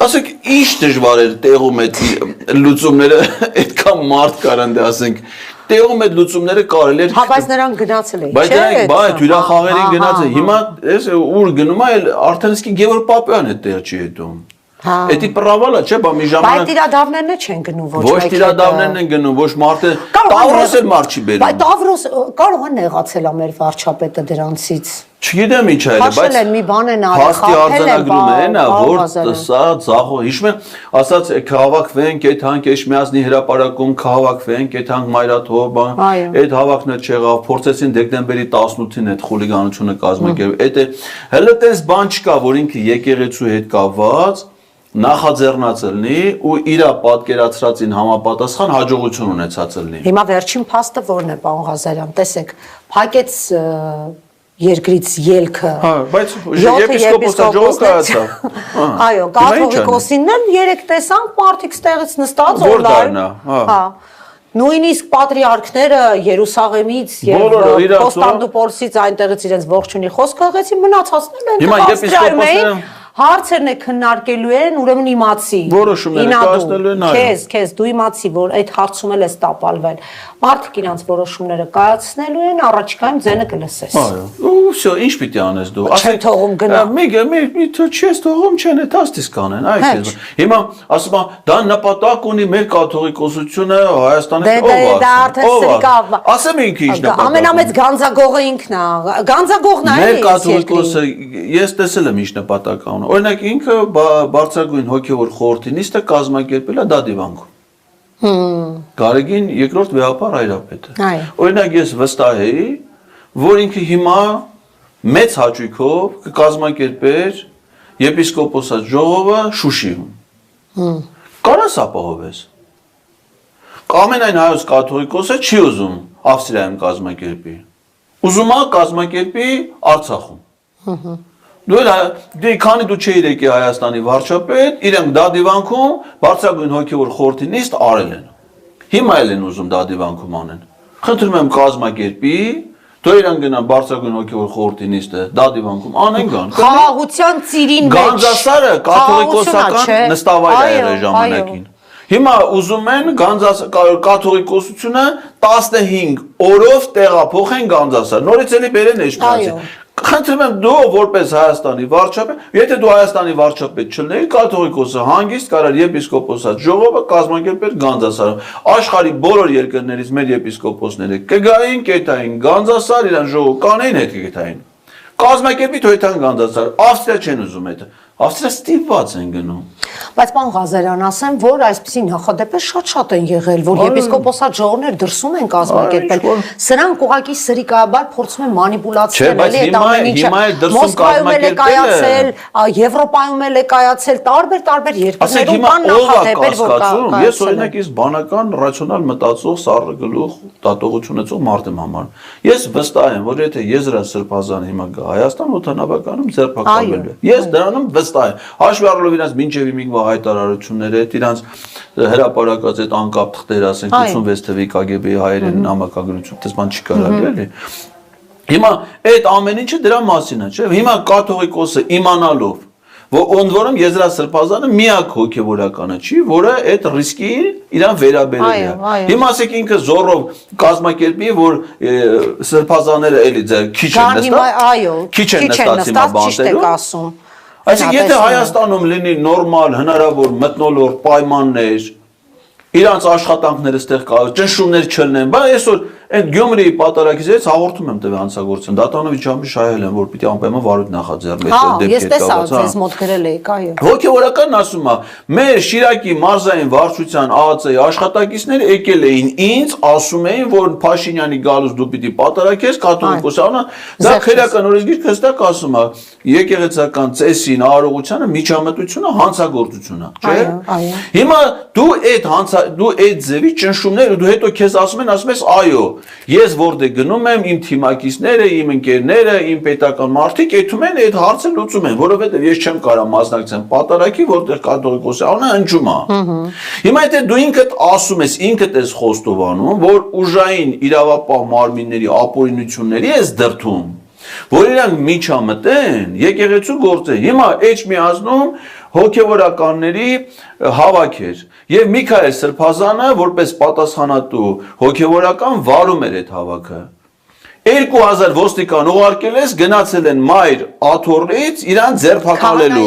Ասենք ինչ դժվար էր տեղում այդ լուծումները, այդքան մարդ կարան դե ասենք։ Տեղում այդ լուծումները կարելի էր։ Հա, բայց նրանք գնացել էին, չէ՞։ Բայց դրանք բայց հյուրախաղերին գնացել։ Հիմա էս ուր գնում է, արդեն իսկի Գևորգ Պապյանը տեղ չի հետում։ Էդի պրավալա չէ, բա մի ժամանակ Բայց տիրադավներն չեն գնում ոչ Ոչ տիրադավներն են գնում, ոչ մարդը Տավրոս էլ մարդ չի բերում։ Բայց Տավրոս կարող է նեղացել է մեր վարչապետը դրանից։ Չգիտեմ ինչ է, բայց մի բան են արել, հաստի արձանագրում է նա, որ սա ցախո, հիշում եմ, ասած քաղաքվենք, այդ հանք Էշմիածնի հրապարակում քաղաքվենք, այդ հանք Մայրաթով, բան, այդ հավաքն էլ չեղավ, փորձեցին դեկտեմբերի 18-ին այդ խուլիգանությունը կազմակերպել։ Այդ հələ տես բան չկա, որ ինքը եկեղեցու հետ կապված նախաձեռնած լինի ու իր պատկերացրածին համապատասխան հաջողություն ունեցած լինի։ Հիմա վերջին փաստը ո՞րն է, պարոն Ղազարյան, տեսեք, փակեց երկրից ելքը։ Հա, բայց եպիսկոպոսը ժողով կայացավ։ Այո, կաթողիկոսինն երեք տեսանք մարդիկ ստեղից նստած օնլայն։ Հա։ Նույնիսկ պատրիարքները Երուսաղեմից եւ Կոստանդնուպոլսից այնտեղից իրենց ողջունի խոսքը հղեցին, մնացածներն են։ Հիմա եպիսկոպոսները Հարցերն է քննարկելու են, ուրեմն իմացի։ Որոշումները կայացնելու են այո։ Քեզ դու իմացի, որ այդ հարցում էլ ես տապալվել։ Մարդիկ իրանց որոշումները կայացնելու են, առաջիկայում ձենը կլսես։ Այո։ Ու всё, ինչ պիտի անես դու։ Չեմ թողում գնա։ Մի չես թողում, չեն այդ հաստիս կանեն, այ քեզ։ Հիմա ասում եմ, դա նպատակ ունի մեր կաթողիկոսությունը Հայաստանի ով։ Ասեմ ինքը ինչ նպատակ։ Ամենամեծ գանձագողը ինքն է։ Գանձագողն է։ Մեր կաթողիկոսը ես տեսել եմ ինչ նպատակ ունի։ Օրինակ ինքը բարձրագույն հոգևոր խորհրդի նիստը կազմակերպել է Դադիվանքում։ Գարեգին երկրորդ վեհապար հայրապետը։ Օրինակ ես վստահ էի, որ ինքը հիմա մեծ հաճույքով կկազմակերպեր եպիսկոպոսած ժողովը Շուշիում։ Կարաս ապահովես։ Ամենայն հայոց կաթողիկոսը չի ուզում Ավստրիայում կազմակերպի։ Ուզում է կազմակերպի Արցախում։ Դե քանի դու չէիր եկի Հայաստանի վարչապետ, իրենք Դադիվանքում բարձրագույն հոգևոր խորհրդի նիստ արել են։ Հիմա էլ են ուզում Դադիվանքում անեն։ Խնդրում եմ կազմակերպի, դու իրան գնան բարձրագույն հոգևոր խորհրդի նիստը Դադիվանքում անեն գան։ Խաղաղության ծիրին մեջ։ Գանձասարը կաթողիկոսական նստավայր է եղել ժամանակին։ Հիմա ուզում են կաթողիկոսությունը 15 օրով տեղափոխեն Գանձասար։ Նորից էլի բերեն Էշմիածին։ Խնդրում եմ դու որպես Հայաստանի վարչապետ, եթե դու Հայաստանի վարչապետ չլինեիր, կաթողիկոսը հանգիստ կարար եպիսկոպոսած ժողովը կազմակերպել Գանձասարում։ Աշխարհի բոլոր երկրներից մեր եպիսկոպոսները կգային, կետային Գանձասար, իրան ժողով կանեին հետ կետային։ Կազմակերպի թույթան Գանձասար, Ավստրիա չեն ուզում այդ։ Ավստրիա ստիպված են գնում։ Բայց պարոն Ղազարյան, ասեմ, որ այսպիսի նախադեպեր շատ են եղել, որ եպիսկոպոսատ ժողովներ դրսում են կազմակերպել։ Սրանք ուղղակի սրիկայաբար փորձում են մանիպուլացնել այդ ամեն ինչը։ Մոսկվայում էլ է կայացել, Եվրոպայում էլ է կայացել, տարբեր երկրներում կան նախադեպեր, որ կայացել։ Ես օրինակ ես բանական ռացիոնալ մտածող սառը գլուխ դատողություն ունեցող մարդ եմ համարում։ Ես վստահ եմ, որ եթե Եզրա Սրբազանը հիմա գա Հայաստան, օդանավականում ձերբակալվելու է։ Ես դրանում վստահ եմ։ Հաշվի առնելով իրաց մինչև հիմիկվա հայտարարությունները, իրանց հրապարակած այդ անկապ թղթեր, ասենք 86 թվի KGB-ի հայերեն նամակագրություն, դες բան չի կարելի էլի։ Հիմա այդ ամեն ինչը դրա մասին է, չէ՞։ Հիմա կաթողիկոսը իմանալով, որ ընդ որում Եզրա Սրբազանը միակ հոգևորականը չի, որը այդ ռիսկի իրան վերաբերել է։ Հիմա ասեք ինքը զորով կազմակերպի, որ Սրբազաները էլի ձեր քիչ են նստած հիմա բանտերում։ Այսինքն եթե Հայաստանում լինի նորմալ, հնարավոր մթնոլորտ պայմաններ, իրանց աշխատանքները ստեղ կա, ճնշումներ չլինեն, բայց այսօր Այդ Գյումրիի պատարագիզից հաղորդում եմ տվի հանցագործություն Դատանովիչ ջամի շահել են որ պիտի անպայման վարույթ նախաձեռնի ես տեսա ձեզ մոտ գրել եք այո Հոգևորականն ասում է մեր Շիրակի մարզային վարչության ԱԱՑ-ի աշխատակիցները եկել էին ինձ ասում էին որ Փաշինյանի գալուց դու պիտի պատարագես կաթողիկոսանը դա քրեական օրենսգիրքը հստակ ասում է եկեղեցական ծեսին արարողությանը միջամտությունը հանցագործություն է չէ հիմա դու այդ ձևի ճնշումներ ու դու հետո քեզ ասում ես այո ես որտեղ գնում եմ իմ թիմակիցները իմ ընկերները իմ պետական մարդիկ այդում են այդ հարցը լուծում են որովհետև ես չեմ կարող մասնակցեմ պատարագի որտեղ կաթողիկոսյանը հնչում է հիմա եթե դու ինքդ ասում ես ինքդ ես խոստովանում որ ուժային իրավապահ մարմինների ապօրինությունների ես դրդում որ իրանք միջամտեն եկեղեցու գործեր հիմա Էջմիածնում հոգևորականների հավաք էր եւ Միքայել Սրբազանը որպես պատասխանատու հոգևորական վարում էր այդ հավաքը 2000 ոստիկան ուղարկել ես գնացել են մայր աթոռից իրան ձերբակալելու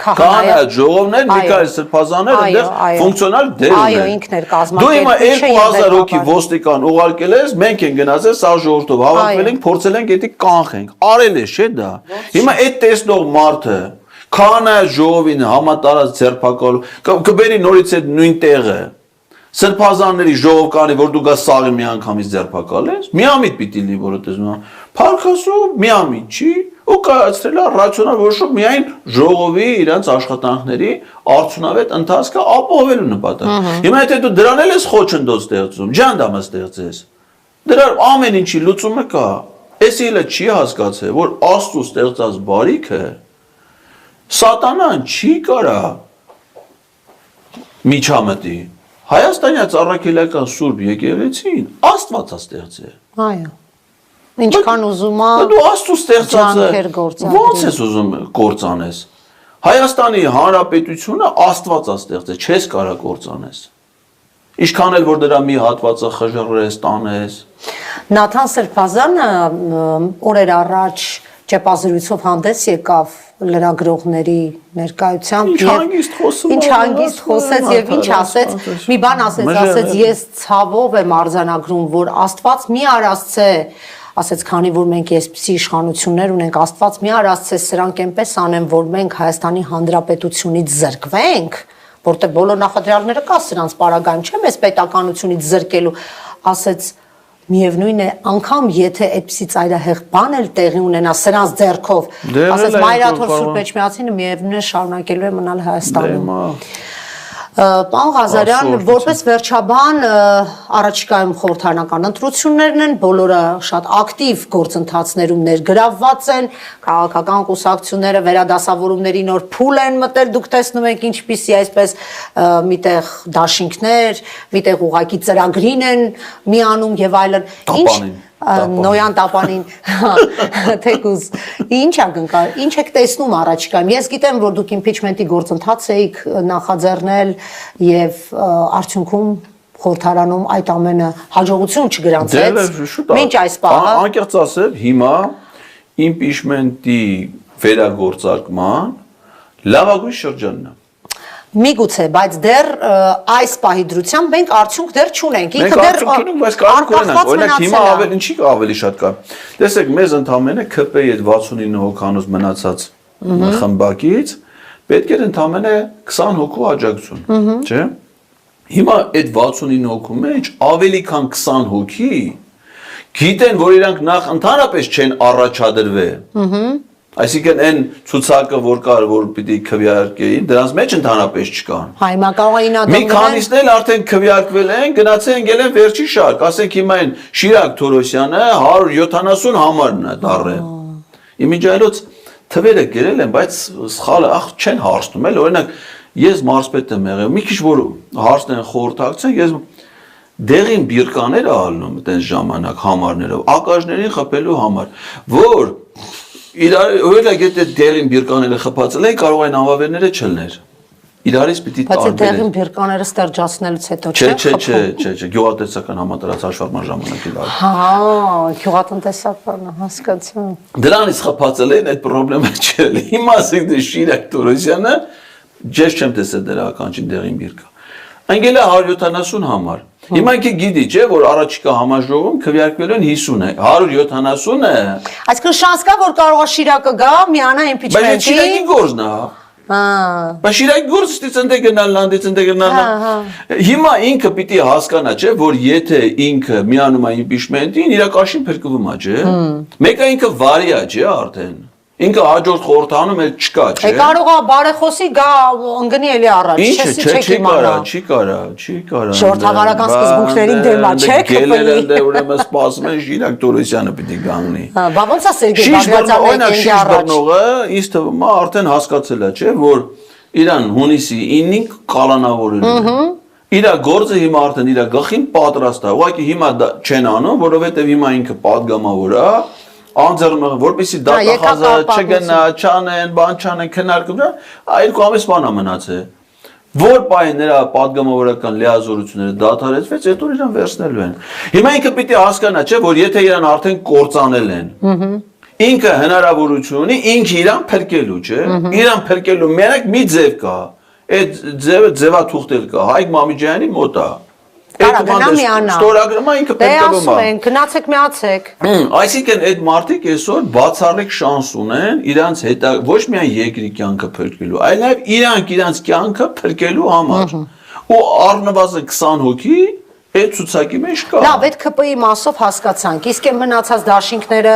քահանայ ժողովներ Միքայել Սրբազանը այնտեղ ֆունկցիոնալ դեր ուներ այո ինքն էր կազմակերպիչը դու հիմա 2000 հոգի ոստիկան ուղարկել ես մենք են գնացել սա ժողովրդով հավաքվել ենք փորձել ենք դա կանխենք արել է չէ դա հիմա այդ տեսնող մարդը քահանայ ժողովին համատարած ձերբակալու կբերի նորից այդ նույն տեղը Սրբազանների ժողով կանի, որ դու գաս սաղի մի անգամից ձերբակալես, միամիտ պիտի լինի, որովհետև փառքասու միամիտ չի, ու կայացրել է ռացիոնալ որոշում միայն ժողովի իրանց աշխատանքների արդյունավետ ընթացքը ապահովելու նպատակով։ Հիմա եթե դու դրան ես խոչընդոտ ստեղծում, ջանդամը ստեղծես, դրա ամեն ինչի լուծումը կա։ Էս իլը չի հասկացել, որ Աստծո ստեղծած բարիքը սատանան չի կարա միջամտի Հայաստանյաց առաքելական Սուրբ եկեղեցին Աստված է ստեղծել։ Այո։ Ինչքան ուզում է դու Աստծո ստեղծածը ո՞նց ես ուզում կործանես։ Հայաստանի Հանրապետությունը Աստված է ստեղծել, չես կարա կործանես։ Ինչքան էլ որ դրա մի հատվածը խժռես, տանես։ Նաթան Սրբազանը օրեր առաջ ճեպազրույցով հանդես եկավ լրագրողների ներկայությամբ ինչ հանգիստ խոսեց եւ ինչ ասեց մի բան ասեց ես ցավով եմ արձանագրում որ Աստված մի արածցե ասեց քանի որ մենք այսպիսի իշխանություններ ունենք Աստված մի արածցե սրանք այնպես անեն որ մենք Հայաստանի Հանրապետությունից զրկվենք որտեղ բոլոր նախադրյալները կա սրանց պարագան չէ մեզ պետականությունից զրկելու ասեց Միևնույն է, անգամ եթե այդպիսի ծայրահեղ բան էլ տեղի ունենա սրանց ձեռքով, ասես Մայրաթոր Սուրբ Էջմիածինը միևնույն է շարունակելու է մնալ Հայաստանում։ Պարոն Ղազարյան, որպես վերջաբան առաջիկայում խորհրդարանական ընտրություններն են, բոլորը շատ ակտիվ գործընթացներում ներգրավված են, քաղաքական կուսակցությունները վերադասավորումների նոր փուլ են մտել, դուք տեսնում եք ինչպիսի այսպես միտեղ դաշինքներ, միտեղ ուղակի ծրագրին են միանում եւ այլն։ Նոյան տապանին թեկուզ ինչ ակնկալ ինչ եք տեսնում առաջիկայում ես գիտեմ որ դուք իմպիչմենտի գործընթաց եք նախաձեռնել եւ արդյունքում խորհրդարանում այդ ամենը հաջողություն չգրանցեց մինչ այս պահը անկեղծ ասել հիմա իմպիչմենտի վերագործարկման լավագույն շրջանն է Միգուցե, բայց դեռ այս պահի դրությամբ մենք արդյունք դեռ չունենք։ Ինքը դեռ օրինակ հիմա ավելի ինչի ավելի շատ կա։ Տեսեք, մեզ ընդամենը ԿՊ-ի այդ 69 հոգանոց մնացած խմբակից պետք էր ընդամենը 20 հոգու աջակցություն, չէ՞։ Հիմա այդ 69 հոգու մեջ ավելի քան 20 հոգի գիտեն, որ իրանք նախ ընդհանրապես չեն առաջադրվել։ Այսինքն այն ցուցակը որ կար որ պիտի քվեարկեին դրանց մեջ ընդհանրապես չկան Հիմա կարող է ինա մի քանիսն էլ արդեն քվեարկվել են գնացել են գել են վերջի շարք ասենք հիմա այն Շիրակ Թորոսյանը 170 համարն է դառել Իմիջայլոց թվերը գրել են բայց սխալը չեն հարցնում էլ օրինակ ես մարզպետ եմ եղել մի քիչ որ հարցն են խորհրդակցեն ես դեղին բիրկաներ ալնում այդպես ժամանակ համարներով ակաժներին խփելու համար որ Օրինակ եթե դեղին բիրկաները խփածել են կարող են անվավերները չլներ իրարից պիտի տարբեր Բայց դեղին բիրկաները ստերջացնելուց հետո չէ գյուղատնտեսական համատարած հաշվառման ժամանակի լավ Հա գյուղատնտեսականը հասկացա Դրանից խփածել են այդ խնդրեմը չէ հիմա ասենք դե Շիրակ Թորոսյանը ես չեմ տեսել դրա ականջին դեղին բիրկա Անգելա 170 համար Հիմա ինքը գիտի, չէ, որ առաջիկա համաժողովում քվեարկվելու են 50 է, 170 է։ Այսինքն շանս կա, որ կարող է Շիրակը գա, միանա Բայց impeachment-ի։ Շիրակի գործն է։ Բայց Շիրակի գործը ցնդե գնալ լանդից ցնդե գնալ։ Հիմա ինքը պիտի հասկանա, չէ, որ եթե ինքը միանում է impeachment-ին, իր կաշին փրկվում է, չէ։ Մեկը ինքը վարի է, չէ, արդեն։ Ինքը հաջորդ խորհրդանում էլ չկա, չէ։ Կարող է բարեխոսի գա ընկնի էլի առաջ, չի կարա։ Ժողովրդավարական սկզբունքներին դեմ է, չէ՞, Գելերը դե ուրեմն սպասում են Շիրակ Տորոսյանը պիտի գանգնի։ Բա ոնց է Սերգեյ Բագրատյանը շիշ բռնողը ինձ թվում է արդեն հասկացել է, չէ, որ իրան հունիսի 9-ին կալանավորել են։ Իր գործը հիմա արդեն իր գլխին պատրաստ է։ Ուղղակի հիմա չեն անում, որովհետև հիմա ինքը падգամավոր է, անձեռնող, որպեսզի դատախազը չգնա, չանեն, բան չանեն, քննարկում, երկու ամիս բան է մնացել։ Որ պահին նրա падգամավորական լիազորությունները դադարեցվեց, հետո իրան վերցնելու են։ Հիմա ինքը պիտի հասկանա, չէ, որ եթե իրան արդեն կործանել են, ինքը հնարավորություն ունի ինքը իրան փրկելու, չէ, իրան փրկելու մենակ մի ձև կա, այդ ձևը ձևաթուղթել կա, Հայկ Մամիջյանի մոտ է։ Կարա գնա միանա։ Ստորագրումը ինքը փրկվում է։ Ասում են, գնացեք միացեք։ Այսինքն այդ մարդիկ այսօր բացառիկ շանս ունեն իրանց հետ ոչ միայն երկրի կյանքը փրկելու, այլ նաև իրանց կյանքը փրկելու համար։ Ու առնվազն 20 հոգի այդ ցուցակի մեջ կա։ Լավ, այդ ԿՊ-ի մասով հասկացանք։ Իսկ այն մնացած դաշինքները,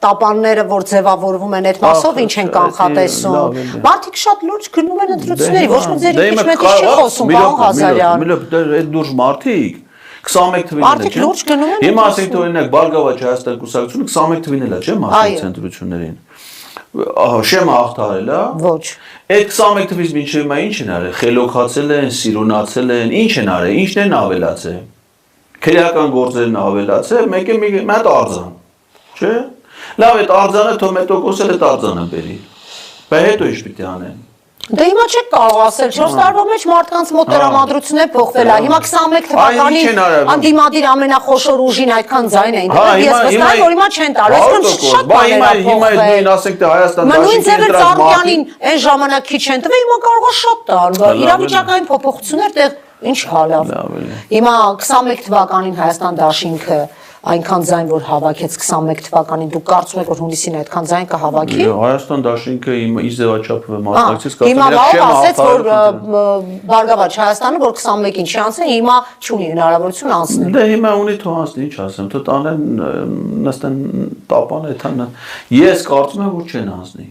տապանները, որ ձևավորվում են այդ մասով, ինչ են կանխատեսում։ Մարդիկ շատ լուրջ գնում են ընտրությունների, ոչ մի ձեր impeachment-ից չի խոսում, պարոն Ղազարյան։ Այդ լուրջ մարդիկ 21 թվին Մարդիկ լուրջ գնում են։ Հիմա ասենք թե օրինակ Բարգավաճ Հայաստան կուսակցությունը 21 թվին էլ է, չէ՞, մասնակցի ընտրություններին։ Շեմը հաղթարել է։ Ոչ։ Այդ 21 թվից մինչև հիմա ինչ են արել։ Խելոքացել են, սիրունացել են, ինչ են արել, ինչն են ավելացել։ Քրեական գործերն ավելացել, մեկ հատ արձան, չէ՞։ Լավ, այդ արձանը թող մետոկոս էլ այդ արձանը բերի։ Բայց հետո ինչ պիտի անեն։ Դե հիմա չեք կարող ասել, 4 տարվա մեջ մարդկանց մոտ տրամադրությունները փոխվել է։ Հիմա 21 թվականին անդիմադիր ամենախոշոր ուժին այդքան ձայն էին տվել։ Ես վստահ եմ, որ հիմա չեն տալու, այսինքն շատ բաներ են Հիմա այդ նույն ասենք թե Հայաստան դաշինքի Ծառուկյանին այն ժամանակ քիչ են տվել, հիմա կարող է շատ տալ։ Իրավիճակային փոփոխություններ տեղ ինչ հալավ։ Հիմա 21 թվականին Հայաստան դաշինքը այնքան ձայն որ հավաքեց 21 թվականին դուք կարծում եք որ հունիսին այդքան ձայն կհավաքի Հայաստան դաշինքը իր ձևաչափը մասնակցից հիմա ասեց որ Բարգավաճ Հայաստանը որ 21-ին չանցեն հիմա չունի հնարավորություն անցնել դե հիմա ունի թող անցնի ինչ ասեմ թող տանեն նստեն տապան այդան ես կարծում եմ որ չեն անցնի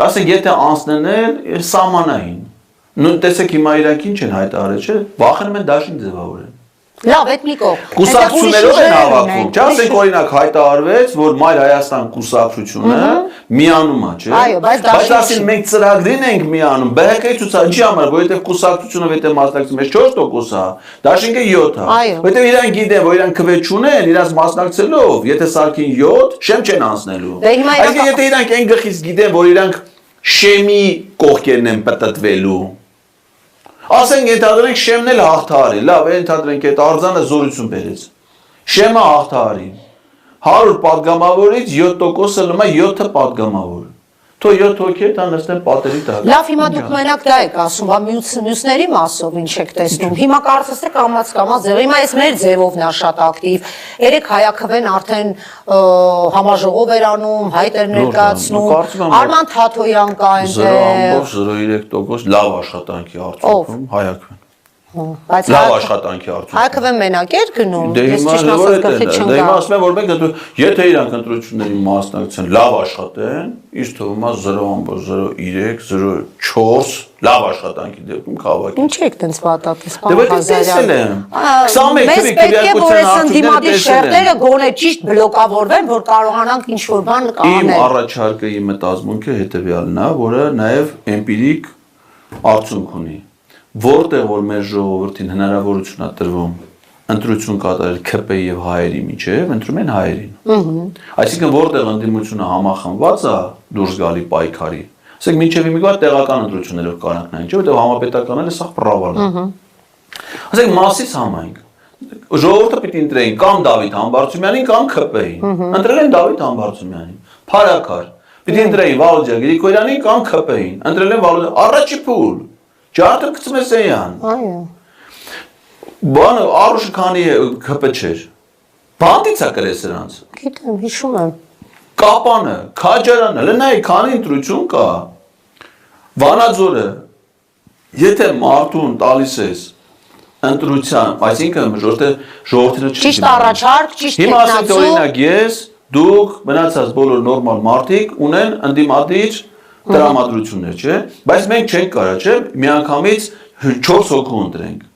ասենք եթե անցնեն էլ սահմանային նույն տեսեք հիմա իրանք ինչ են հայտարարել չէ վախենում են դաշին ձևավորեն Լավ, այդ մի կողմ։ Կուսակցություններով են հավաքում։ Չասենք օրինակ հայտարարվեց, որ Մայր Հայաստան կուսակցությունը միանում է, չէ։ Այո, բայց ասին մենք ծրագրին ենք միանում։ ԲՀԿ-ի ցուցակի համար, որովհետև կուսակցությունը եթե մասնակցում է 4% է, դաշինքը 7 է։ Որովհետև իրանք գիտեն, որ իրանք քվե չունեն, իրաց մասնակցելով, եթե սարքին 7, շեմ չեն անցնելու։ Այսինքն եթե իրանք այն գլխից գիտեն, որ իրանք շեմի կողքերն են պատտվելու Ասենք ենթադրենք շեմն էլ հաղթարի, լավ, ենթադրենք այդ արձանը զորություն բերեց։ Շեմը հաղթարի։ 100 падգամավորից 7%-ը լմա 7-ը падգամավոր։ Թո 7 հոգի դա նստեն պատերի տակ։ Լավ, հիմա դուք մենակ դա եք ասում, բա մյուսների մասով ինչ եք տեսնում։ Հիմա կարծես թե կամած ձև։ Հիմա ես մեր ձևով նա շատ ակտիվ։ Երեք Հայաքվեն արդեն համաժողով էր անում, հայտ էր ներկայացնում։ Արման Թաթոյան կա այնտեղ։ 0.03% լավ աշխատանքի արդյունքում Հայաքվեն։ Բայց լավ աշխատանքի արդյունքում։ Հայաքվեն մենակ էր գնում։ Ես ճիշտ ասած գլխի չընկա։ Դե հիմա ասում եմ որ մենք եթե իրանք ընտրությունների մասնակցեն, լավ աշխատեն, իսկ թվում է 0.03, 0.4 լավ աշխատանքի դեպքում քաղաքի։ Ինչ եք տենց պատատես, պարոն Ղազարյան։ 21 թվի քվեարկության արդյունքները շերտերը գոնե ճիշտ բլոկավորվեն, որ կարողանանք ինչ-որ բան կանել։ Իմ առաջարկը, իմ մտածմունքը հետեւյալն է, որը նաև էմպիրիկ արդյունք ունի։ Որտեղ որ մեր ժողովրդին հնարավորություն է տրվում ընտրություն կատարել ԿՊ եւ հայերի միջեւ, ընտրում են հայերին։ Այսինքն որտեղ ընդդիմությունը համախմբված է դուրս գալի պայքարի։ Ասենք մինչեւ մի կողմ տեղական ընտրություններով կանանք նայեն, չէ՞, որտեղ համապետականները սա պրավալ է։ Ասենք մասից համայնք ժողովուրդը պիտի ընտրեին կամ Դավիթ Համբարձումյանին կամ ԿՊ-ին։ Ընտրել են Դավիթ Համբարձումյանին։ Փարակար։ Պիտի ընտրեին Վալոդիա Գրիգորյանին կամ ԿՊ-ին։ Ընտրել են Վալոդիա առաջի փուլ։ Ջարդը գցում է Սեյան։ Այո։ Բանը առուշ քանի կպեչեր։ Բանդից է գրես նրանց։ Գիտեմ, հիշում եմ։ Կապանը, քաջարանը, լնայի քանի ընտրություն կա։ Վանաձորը, եթե մարդուն տալիս ես ընտրության, այսինքն ժողովրդին Ճիշտ առաջարկ, ճիշտ Հիմա ասենք տեխնացու։ օրինակ ես, դուք մնացած բոլոր նորմալ մարդիկ ունեն ընդդիմադիր տրամադրություններ, չէ՞, բայց մենք չենք կարա, չէ՞, միանգամից 4 հոգու ընտրենք։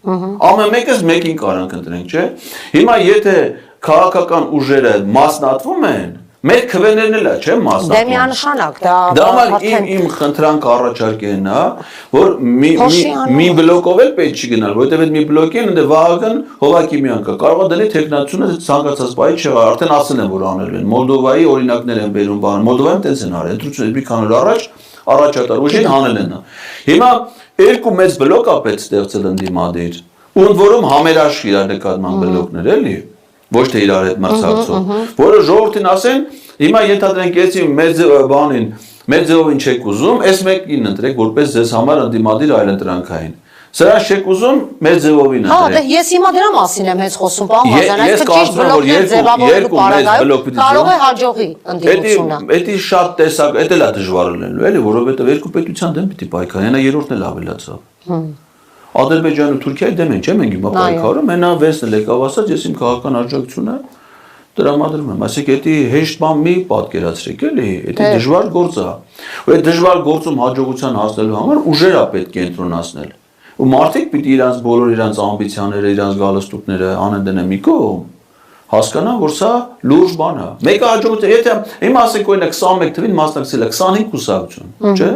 Ամեն մեկս մեկին կարանք ընտրենք, չէ՞։ Հիմա եթե քաղաքական ուժերը մասնատվում են, մեր քվեներն էլ է, չէ՞, Դե մասնատվում։ միանշանակ, Դա համար իմ խնդրանք առաջարկելն է, որ մի բլոկով էլ պետք չի գնալ, որովհետև այդ մի բլոկին ընդ Վահագն Հովակիմյան կա։ Կարող է դնել տեխնացությունը ցանկացած բայ չեղա, արդեն ասել են, որ անել են։ Մոլդովայի օրինակներ են բերում, բան։ Մոլդովայում տենց են արել, ընտրությունից մի քանի օր առաջ առաջատար ուժին հանել են։ Հիմա երկու մեծ բլոկ է պետք ստեղծել ընդդիմադիր, ու ընդ որում համերաշխ իրար նկատմամբ բլոկներ էլի։ Ոչ թե իրար հետ մրցակցող, որը ժողովրդին ասեն, հիմա ենթադրենք էսի մեծ բանին, մեծ ձևովին չեք ուզում, այս մեկին ընտրեք, որպես ձեզ համար ընդդիմադիր այլընտրանքային։ Սրանց չեք ուզում, մեծ ձևովին Հա, ընտրեք։ դե ես հիմա դրա մասին եմ հենց խոսում, պարոն Ղազարյան, Ես այսինքն ճիշտ կարծում եմ, որ բլոկներ ձևավորելու պարագայում կարող է հաջողի ընդդիմությունը։ Էդի շատ տեսակ, էդ էլ է դժվար լինելու, էլի, որովհետև երկու պետության դեմ պիտի պայքարեն, այնա երրորդն էլ ավելացավ։ Ադրբեջանը ու Թուրքիայի դեմ են, չէ՞ մենք հիմա պայքարում, այնա վեսն էլ եկավ ասած, ես իմ քաղաքական աջակցությունը տրամադրում եմ, այսինքն էդի հեշտ բան մի պատկերացրեք, էլի, էդի դժվար գործ է։ Ու այդ դժվար գործում հաջողության հասնելու համար ուժեր է պետք կենտրոնացնել։ Ու մարդիկ պիտի իրանց բոլոր իրանց ամբիցիաները, իրանց գալստուկները անեն դնեն մի կողմ, հասկանան, որ սա լուրջ բան է։ Մեկը հաջողություն, եթե հիմա ասենք օրինակ 21 թվին մասնակցել է 25 կուսակցություն, չէ՞։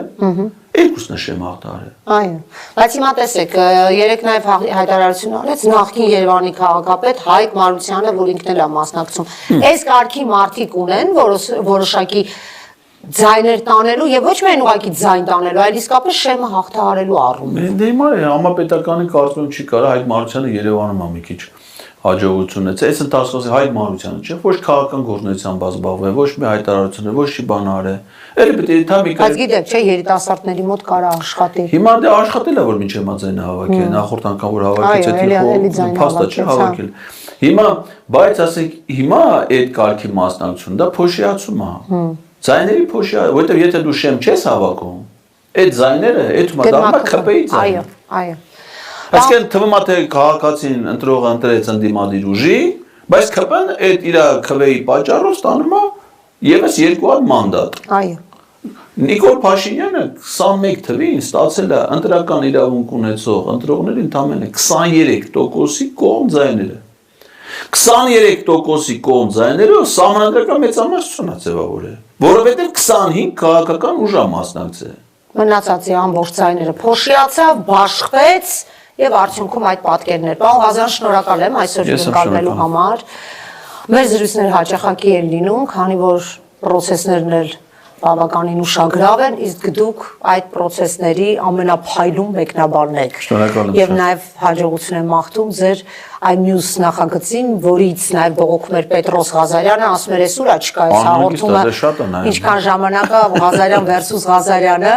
Երկուսն է շեմ հաղթարը։ Այո, բայց հիմա տեսեք, երեք նաև հայտարարություն արեց նախկին Երևանի քաղաքապետ Հայկ Մարությանը, որ ինքն էլ է մասնակցում։ Այս կարգի մարդիկ ունեն որոշակի ձայներ տանելու եւ ոչ միայն ուղղակի ձայն տանելու, այլ իսկապես շեմը հաղթահարելու առումով։ Դե հիմա համապետականի կարծում չի կարա Հայկ Մարությանը Երևանում մի քիչ հաջողություն է։ Այս ընթացքում Հայկ Մարությանը չէ, ոչ քաղաքական գործունեությամբ զբաղվել, ոչ մի հայտարարություն, ոչ մի բան արել։ Էլի պետք է թամի Բայց գիտեք, չէ, երիտասարդների մոտ կարա աշխատի։ Հիմա դե աշխատել է որ մինչև մազայնը հավաքել, նախորդ անգամ որ հավաքեց այդ փաստը չէ հավաքել։ Հիմա, բայց ասենք հիմա այդ կարգի մասնակցություն դա փոշիացում է։ Ձայների փոշիա, որովհետև եթե դու շեմ չես հավաքում, այդ ձայները այդ մադառնա քպեի ձայն։ Այո, այո։ Այսինքն թվում է թե քաղաքացին ընտրողը ընտրեց ընդդիմադիր ուժի, բայց քպն այդ իր քվեի պատճառով ստանում է եւս երկու հատ մանդատ։ Այո։ Նիկոլ Փաշինյանը 21 թվին ստացել է ընտրական իրավունք ունեցող ընտրողների ընդամենը 23%-ի կողմ ձայները։ 23%-ի կողմ ձայներով սահմանադրական մեծամասնություն է ձևավորել, որովհետև 25 քաղաքական ուժ է մասնակցել։ Մնացածի ամբողջ ձայները փոշիացավ, բաշխվեց եւ արդյունքում այդ պատկերներ։ Պարոն Ղազարյան, շնորհակալ եմ այսօր ընկալվելու համար։ Մեր զրույցները հաճախակի են լինում, քանի որ process-ներն էլ բավականին ուշագրավ են, իսկ դուք այդ process-ների ամենափայլուն մեկնաբանն եք։ Շնորհակալ եմ։ Եվ նաև հաջողություն եմ մաղթում ձեր այն մյուս նախագծին, որից նաև բողոքում էր Պետրոս Ղազարյանը, ասում էր «Էսուր չկա այս հաղորդումը»։ Ինչքան ժամանակ է Ղազարյան versus Ղազարյանը,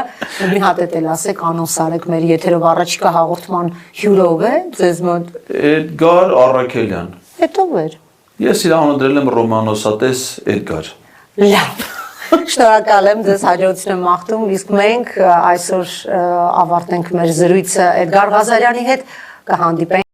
մի հատ էլ ասեք անոնս արեք մեր եթերով առաջիկա հաղորդման հյուրով է ձեզ մոտ։ Էդգար Առաքելյան։ Հետո վեր։ Ես իր անունը դրել եմ ռոմանոսատես Էդգար։ Լավ։ Շնորհակալ եմ, ձեզ հաջողություն եմ մաղթում, իսկ մենք այսօր ավարտենք մեր զրույցը Էդգար Ղազարյանի հետ, կհանդիպենք